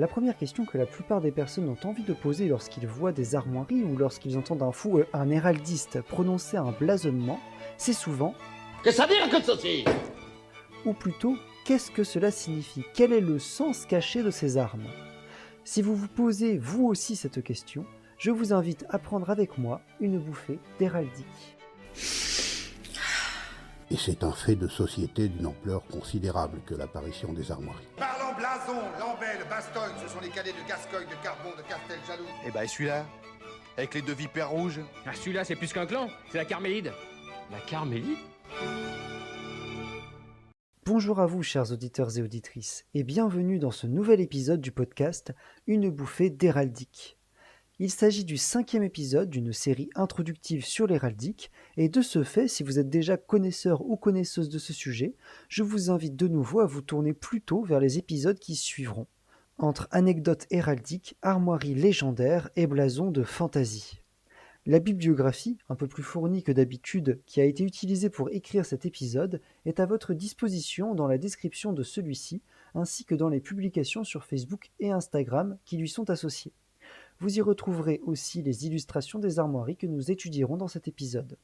La première question que la plupart des personnes ont envie de poser lorsqu'ils voient des armoiries ou lorsqu'ils entendent un héraldiste prononcer un blasonnement, c'est souvent Qu'est-ce que ça veut dire que ceci? ou plutôt qu'est-ce que cela signifie? Quel est le sens caché de ces armes? Si vous vous posez vous aussi cette question, je vous invite à prendre avec moi une bouffée d'héraldique. Et c'est un fait de société d'une ampleur considérable que l'apparition des armoiries. Parlant blason, Lambel, Bastogne, ce sont les cadets de Gascogne, de Carbon, de Castel-Jaloux. Et bah celui-là, avec les deux vipères rouges. Ah, celui-là, c'est plus qu'un clan, c'est la Carmélide. La Carmélide? Bonjour à vous, chers auditeurs et auditrices, et bienvenue dans ce nouvel épisode du podcast Une bouffée d'héraldique. Il s'agit du 5e épisode d'une série introductive sur l'héraldique, et de ce fait, si vous êtes déjà connaisseur ou connaisseuse de ce sujet, je vous invite de nouveau à vous tourner plutôt vers les épisodes qui suivront, entre anecdotes héraldiques, armoiries légendaires et blasons de fantasy. La bibliographie, un peu plus fournie que d'habitude, qui a été utilisée pour écrire cet épisode, est à votre disposition dans la description de celui-ci, ainsi que dans les publications sur Facebook et Instagram qui lui sont associées. Vous y retrouverez aussi les illustrations des armoiries que nous étudierons dans cet épisode.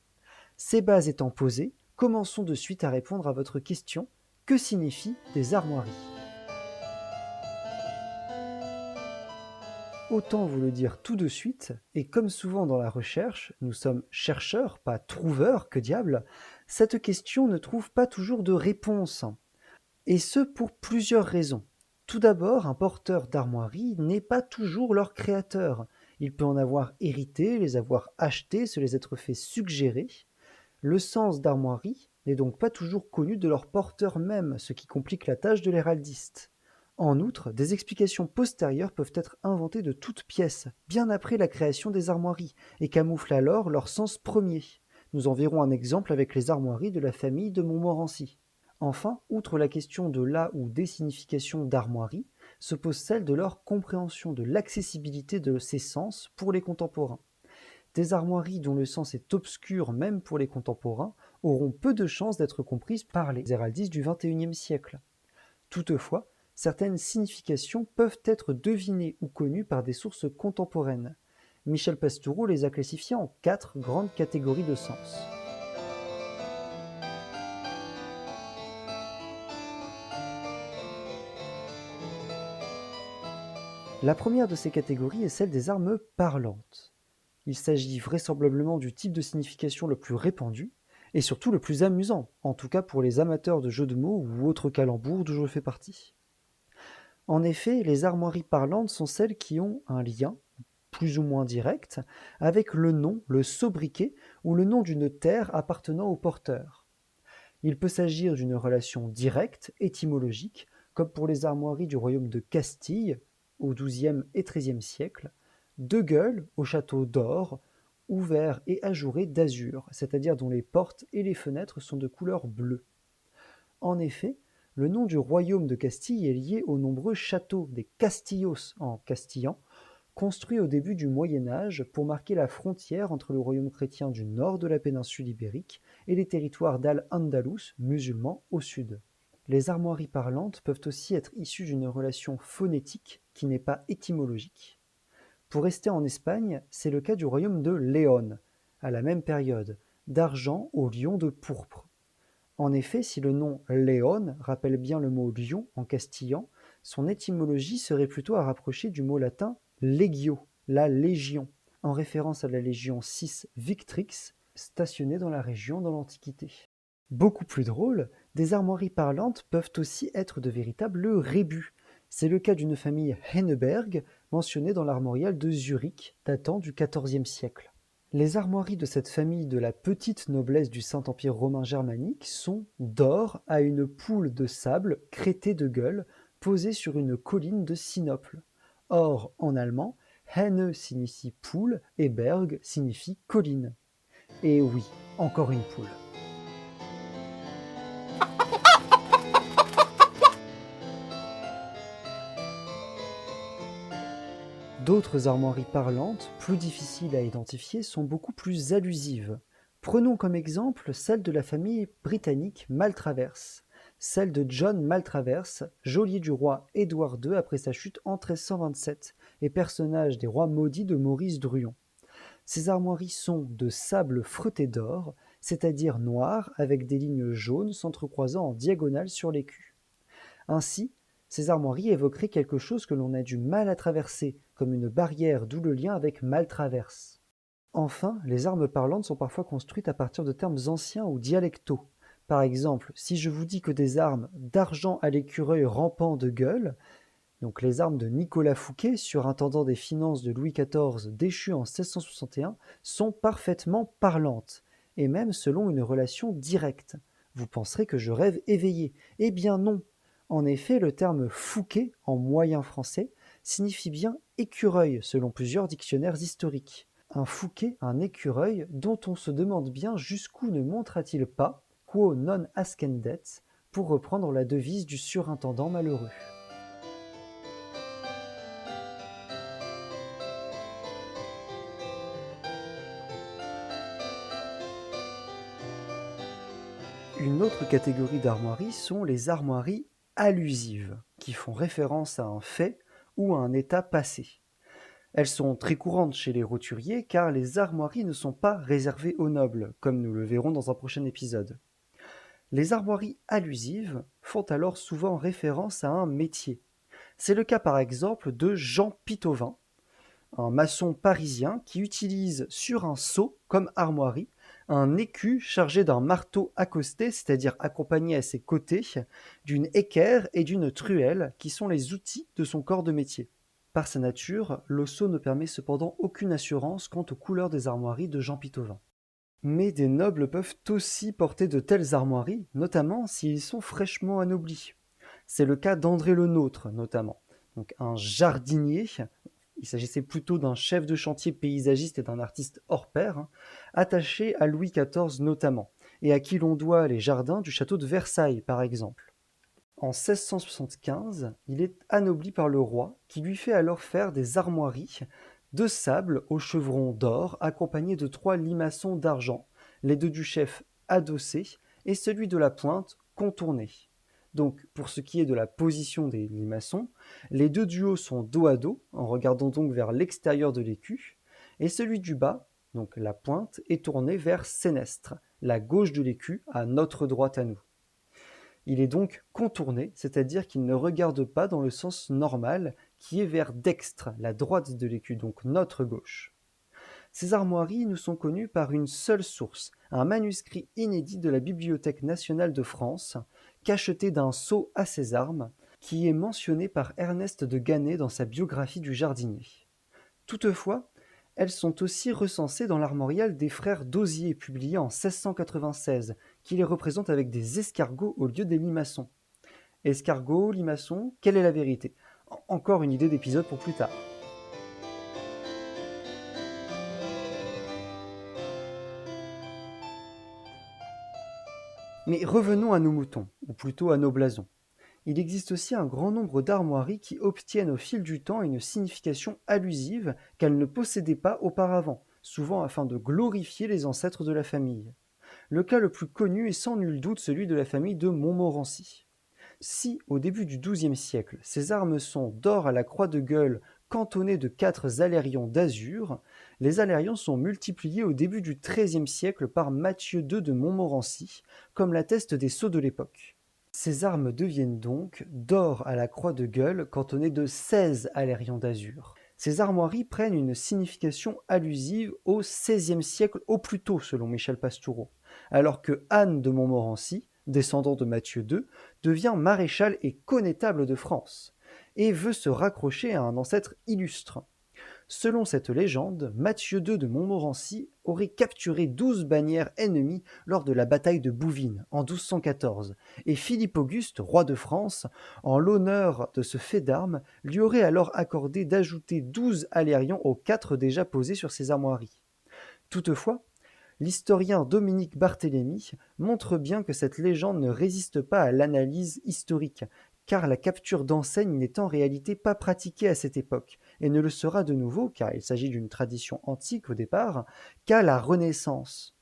Ces bases étant posées, commençons de suite à répondre à votre question: que signifient des armoiries? Autant vous le dire tout de suite, et comme souvent dans la recherche, nous sommes chercheurs, pas trouveurs, que diable, cette question ne trouve pas toujours de réponse. Et ce pour plusieurs raisons. Tout d'abord, un porteur d'armoiries n'est pas toujours leur créateur. Il peut en avoir hérité, les avoir achetés, se les être fait suggérer. Le sens d'armoirie n'est donc pas toujours connu de leur porteur même, ce qui complique la tâche de l'héraldiste. En outre, des explications postérieures peuvent être inventées de toutes pièces, bien après la création des armoiries, et camouflent alors leur sens premier. Nous en verrons un exemple avec les armoiries de la famille de Montmorency. Enfin, outre la question de la ou des significations d'armoiries, se pose celle de leur compréhension de l'accessibilité de ces sens pour les contemporains. Des armoiries dont le sens est obscur même pour les contemporains auront peu de chances d'être comprises par les héraldistes du XXIe siècle. Toutefois, certaines significations peuvent être devinées ou connues par des sources contemporaines. Michel Pastoureau les a classifiées en 4 grandes catégories de sens. La première de ces catégories est celle des armes parlantes. Il s'agit vraisemblablement du type de signification le plus répandu, et surtout le plus amusant, en tout cas pour les amateurs de jeux de mots ou autres calembours d'où je fais partie. En effet, les armoiries parlantes sont celles qui ont un lien, plus ou moins direct, avec le nom, le sobriquet ou le nom d'une terre appartenant au porteur. Il peut s'agir d'une relation directe, étymologique, comme pour les armoiries du royaume de Castille, au XIIe et XIIIe siècle, de gueules au château d'or, ouverts et ajourés d'azur, c'est-à-dire dont les portes et les fenêtres sont de couleur bleue. En effet, le nom du royaume de Castille est lié aux nombreux châteaux des castillos en castillan, construits au début du Moyen Âge pour marquer la frontière entre le royaume chrétien du nord de la péninsule ibérique et les territoires d'Al-Andalus musulmans au sud. Les armoiries parlantes peuvent aussi être issues d'une relation phonétique qui n'est pas étymologique. Pour rester en Espagne, c'est le cas du royaume de Léon, à la même période, d'argent au lion de pourpre. En effet, si le nom Léon rappelle bien le mot lion en castillan, son étymologie serait plutôt à rapprocher du mot latin legio, la légion, en référence à la légion VI Victrix, stationnée dans la région dans l'Antiquité. Beaucoup plus drôle, des armoiries parlantes peuvent aussi être de véritables rébus. C'est le cas d'une famille Henneberg, mentionnée dans l'armorial de Zurich, datant du XIVe siècle. Les armoiries de cette famille de la petite noblesse du Saint-Empire romain germanique sont d'or à une poule de sable crétée de gueules, posée sur une colline de Sinople. Or, en allemand, Henne signifie poule et Berg signifie colline. Et oui, encore une poule. D'autres armoiries parlantes, plus difficiles à identifier, sont beaucoup plus allusives. Prenons comme exemple celle de la famille britannique Maltravers. celle de John Maltravers, geôlier du roi Édouard II après sa chute en 1327 et personnage des rois maudits de Maurice Druon. Ces armoiries sont de sable frotté d'or, c'est-à-dire noir avec des lignes jaunes s'entrecroisant en diagonale sur l'écu. Ainsi, ces armoiries évoqueraient quelque chose que l'on a du mal à traverser, comme une barrière, d'où le lien avec Maltravers. Enfin, les armes parlantes sont parfois construites à partir de termes anciens ou dialectaux. Par exemple, si je vous dis que des armes d'argent à l'écureuil rampant de gueule, donc les armes de Nicolas Fouquet, surintendant des finances de Louis XIV déchu en 1661, sont parfaitement parlantes, et même selon une relation directe. Vous penserez que je rêve éveillé. Eh bien non. En effet, le terme Fouquet, en moyen français, signifie bien écureuil selon plusieurs dictionnaires historiques. Un Fouquet, un écureuil, dont on se demande bien jusqu'où ne montera-t-il pas, quo non ascendet, pour reprendre la devise du surintendant malheureux. Une autre catégorie d'armoiries sont les armoiries allusives, qui font référence à un fait ou à un état passé. Elles sont très courantes chez les roturiers car les armoiries ne sont pas réservées aux nobles, comme nous le verrons dans un prochain épisode. Les armoiries allusives font alors souvent référence à un métier. C'est le cas par exemple de Jean Pitovin, un maçon parisien qui utilise sur un seau comme armoirie un écu chargé d'un marteau accosté, c'est-à-dire accompagné à ses côtés d'une équerre et d'une truelle, qui sont les outils de son corps de métier. Par sa nature, le seau ne permet cependant aucune assurance quant aux couleurs des armoiries de Jean Pitovin. Mais des nobles peuvent aussi porter de telles armoiries, notamment s'ils sont fraîchement anoblis. C'est le cas d'André Le Nôtre, notamment. Donc un jardinier, il s'agissait plutôt d'un chef de chantier paysagiste et d'un artiste hors pair, attaché à Louis XIV notamment, et à qui l'on doit les jardins du château de Versailles par exemple. En 1675, il est anobli par le roi, qui lui fait alors faire des armoiries de sable au chevron d'or, accompagnées de 3 limaçons d'argent, les 2 du chef adossés et celui de la pointe contourné. Donc, pour ce qui est de la position des limaçons, les 2 du haut sont dos à dos, en regardant donc vers l'extérieur de l'écu, et celui du bas, donc la pointe, est tourné vers Sénestre, la gauche de l'écu, à notre droite à nous. Il est donc contourné, c'est-à-dire qu'il ne regarde pas dans le sens normal, qui est vers dextre, la droite de l'écu, donc notre gauche. Ces armoiries nous sont connues par une seule source, un manuscrit inédit de la Bibliothèque nationale de France, cacheté d'un sceau à ses armes, qui est mentionné par Ernest de Gannet dans sa biographie du jardinier. Toutefois, elles sont aussi recensées dans l'armorial des frères Dauzier, publié en 1696, qui les représente avec des escargots au lieu des limaçons. Escargots, limaçons, quelle est la vérité ? Encore une idée d'épisode pour plus tard. Mais revenons à nos moutons, ou plutôt à nos blasons. Il existe aussi un grand nombre d'armoiries qui obtiennent au fil du temps une signification allusive qu'elles ne possédaient pas auparavant, souvent afin de glorifier les ancêtres de la famille. Le cas le plus connu est sans nul doute celui de la famille de Montmorency. Si, au début du XIIe siècle, ces armes sont d'or à la croix de gueule cantonnées de 4 alérions d'azur, les alérions sont multipliés au début du XIIIe siècle par Mathieu II de Montmorency, comme l'attestent des sceaux de l'époque. Ces armes deviennent donc d'or à la croix de gueule cantonnées de 16 alérions d'azur. Ces armoiries prennent une signification allusive au XVIe siècle au plus tôt, selon Michel Pastoureau, alors que Anne de Montmorency, descendant de Mathieu II, devient maréchal et connétable de France, et veut se raccrocher à un ancêtre illustre. Selon cette légende, Mathieu II de Montmorency aurait capturé 12 bannières ennemies lors de la bataille de Bouvines en 1214, et Philippe Auguste, roi de France, en l'honneur de ce fait d'armes, lui aurait alors accordé d'ajouter 12 alérions aux 4 déjà posés sur ses armoiries. Toutefois, l'historien Dominique Barthélemy montre bien que cette légende ne résiste pas à l'analyse historique, car la capture d'enseignes n'est en réalité pas pratiquée à cette époque, et ne le sera de nouveau, car il s'agit d'une tradition antique au départ, qu'à la Renaissance.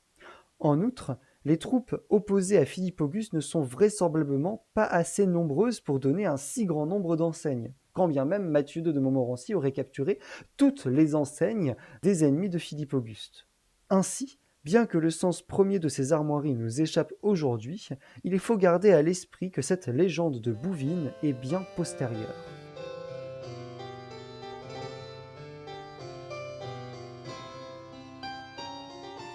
En outre, Les troupes opposées à Philippe Auguste ne sont vraisemblablement pas assez nombreuses pour donner un si grand nombre d'enseignes, quand bien même Mathieu II de Montmorency aurait capturé toutes les enseignes des ennemis de Philippe Auguste. Ainsi, bien que le sens premier de ces armoiries nous échappe aujourd'hui, il faut garder à l'esprit que cette légende de Bouvines est bien postérieure.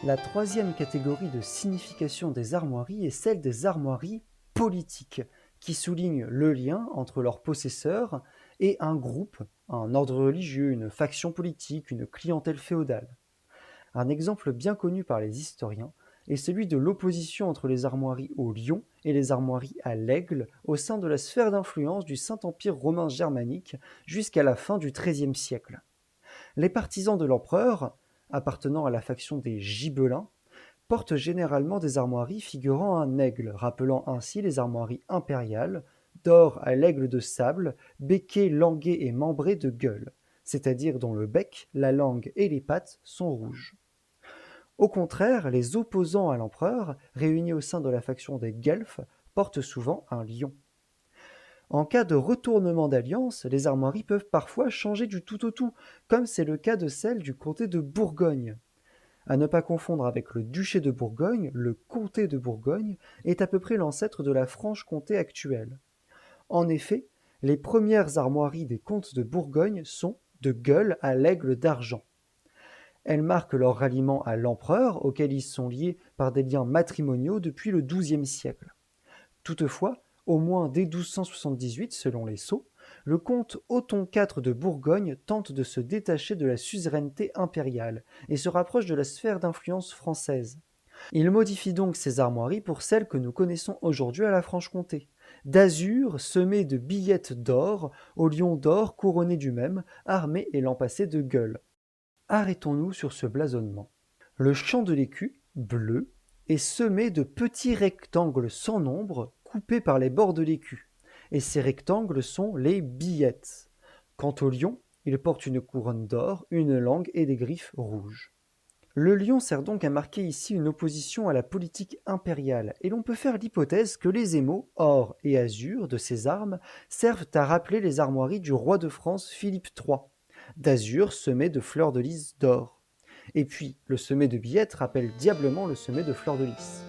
La troisième catégorie de signification des armoiries est celle des armoiries politiques, qui soulignent le lien entre leurs possesseurs et un groupe, un ordre religieux, une faction politique, une clientèle féodale. Un exemple bien connu par les historiens est celui de l'opposition entre les armoiries au lion et les armoiries à l'aigle au sein de la sphère d'influence du Saint-Empire romain germanique jusqu'à la fin du XIIIe siècle. Les partisans de l'empereur, appartenant à la faction des Gibelins, portent généralement des armoiries figurant un aigle, rappelant ainsi les armoiries impériales, d'or à l'aigle de sable, becqué, langué et membré de gueule, c'est-à-dire dont le bec, la langue et les pattes sont rouges. Au contraire, les opposants à l'empereur, réunis au sein de la faction des Guelfes, portent souvent un lion. En cas de retournement d'alliance, les armoiries peuvent parfois changer du tout au tout, comme c'est le cas de celle du comté de Bourgogne. À ne pas confondre avec le duché de Bourgogne, le comté de Bourgogne est à peu près l'ancêtre de la Franche-Comté actuelle. En effet, les premières armoiries des comtes de Bourgogne sont de gueule à l'aigle d'argent. Elles marquent leur ralliement à l'empereur, auquel ils sont liés par des liens matrimoniaux depuis le XIIe siècle. Toutefois, au moins dès 1278, selon les Sceaux, le comte Othon IV de Bourgogne tente de se détacher de la suzeraineté impériale et se rapproche de la sphère d'influence française. Il modifie donc ses armoiries pour celles que nous connaissons aujourd'hui à la Franche-Comté, d'azur semé de billettes d'or, au lion d'or couronné du même, armé et lampassé de gueules. Arrêtons-nous sur ce blasonnement. Le champ de l'écu, bleu, est semé de petits rectangles sans nombre coupés par les bords de l'écu, et ces rectangles sont les billettes. Quant au lion, il porte une couronne d'or, une langue et des griffes rouges. Le lion sert donc à marquer ici une opposition à la politique impériale, et l'on peut faire l'hypothèse que les émaux, or et azur, de ces armes servent à rappeler les armoiries du roi de France Philippe III, d'azur semé de fleurs de lys d'or. Et puis, le semé de billettes rappelle diablement le semé de fleurs de lys.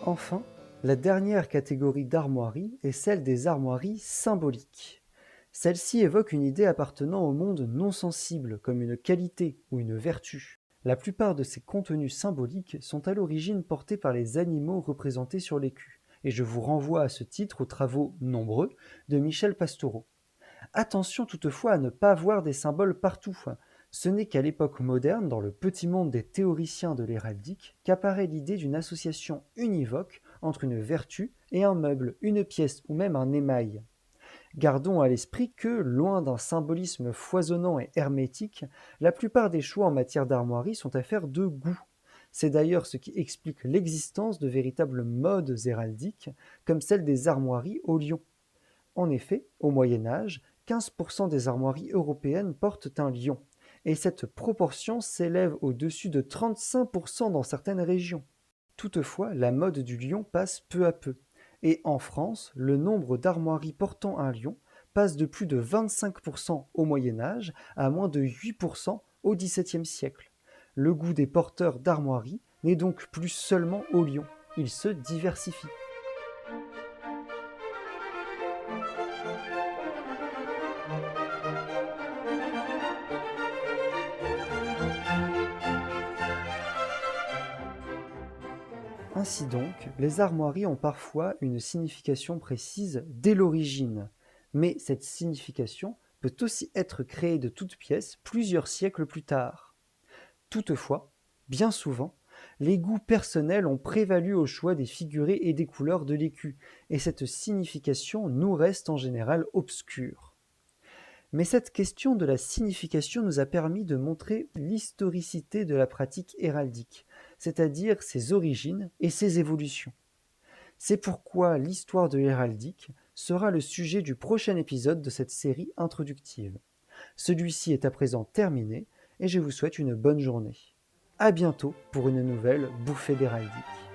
Enfin, la dernière catégorie d'armoiries est celle des armoiries symboliques. Celle-ci évoque une idée appartenant au monde non sensible, comme une qualité ou une vertu. La plupart de ces contenus symboliques sont à l'origine portés par les animaux représentés sur l'écu, et je vous renvoie à ce titre aux travaux nombreux de Michel Pastoureau. Attention toutefois à ne pas voir des symboles partout. Ce n'est qu'à l'époque moderne, dans le petit monde des théoriciens de l'héraldique, qu'apparaît l'idée d'une association univoque entre une vertu et un meuble, une pièce ou même un émail. Gardons à l'esprit que, loin d'un symbolisme foisonnant et hermétique, la plupart des choix en matière d'armoirie sont affaires de goût. C'est d'ailleurs ce qui explique l'existence de véritables modes héraldiques, comme celle des armoiries au lion. En effet, au Moyen-Âge, 15% des armoiries européennes portent un lion, et cette proportion s'élève au-dessus de 35% dans certaines régions. Toutefois, la mode du lion passe peu à peu, et en France, le nombre d'armoiries portant un lion passe de plus de 25% au Moyen-Âge à moins de 8% au XVIIe siècle. Le goût des porteurs d'armoiries n'est donc plus seulement au lion, il se diversifie. Ainsi donc, les armoiries ont parfois une signification précise dès l'origine, mais cette signification peut aussi être créée de toutes pièces plusieurs siècles plus tard. Toutefois, bien souvent, les goûts personnels ont prévalu au choix des figurés et des couleurs de l'écu, et cette signification nous reste en général obscure. Mais cette question de la signification nous a permis de montrer l'historicité de la pratique héraldique, c'est-à-dire ses origines et ses évolutions. C'est pourquoi l'histoire de l'héraldique sera le sujet du prochain épisode de cette série introductive. Celui-ci est à présent terminé et je vous souhaite une bonne journée. À bientôt pour une nouvelle bouffée d'héraldique.